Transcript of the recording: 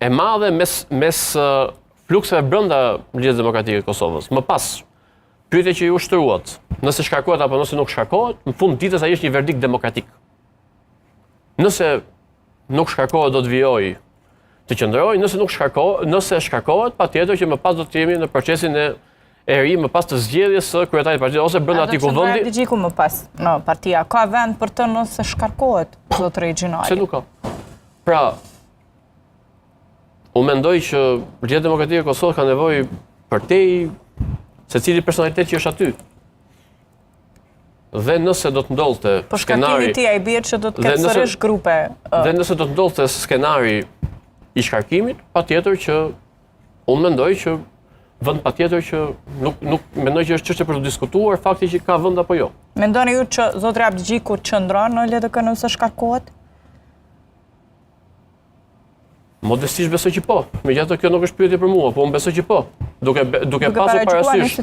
e madhe mes flukseve brenda Ligjet Demokratike të Kosovës. Më pas, pyetja që ju shtruat, nëse shkarkohet apo nëse nuk shkarkohet, në fund ditës ai është një verdikt demokratik. Nëse nuk shkarkohet do të vijojë të qëndrojë, nëse shkarkohet, patjetër që më pas do të jemi në procesin e ri më pas të zgjedhjes së kryetarit të partisë ose brenda atij kuvendi. Do të Gjiku më pas në partia. Ka vend për të nëse shkarkohet, zotëri Gjinari? Se nuk ka. Pra, unë mendoj që Ligjet Demokratike e Kosovës ka nevojë për te secili personalitet që është aty. Dhe nëse do të ndodhte skenari... Po shkarkimi ti ai bie që do të ketë sërish grupe... Dhe nëse do të ndodhte skenari i shkarkimit, patjetër që unë mendoj që vend patjetër që nuk mendoj që është çështje për të diskutuar fakti që ka vend apo jo. Mendoni ju që zotëri Abdi Gjiku qëndron në LDK nëse shkarkohet? Modestisht besoj që po. Megjithatë kjo nuk është pyetje për mua, po unë besoj që po. Duke pasur parasysh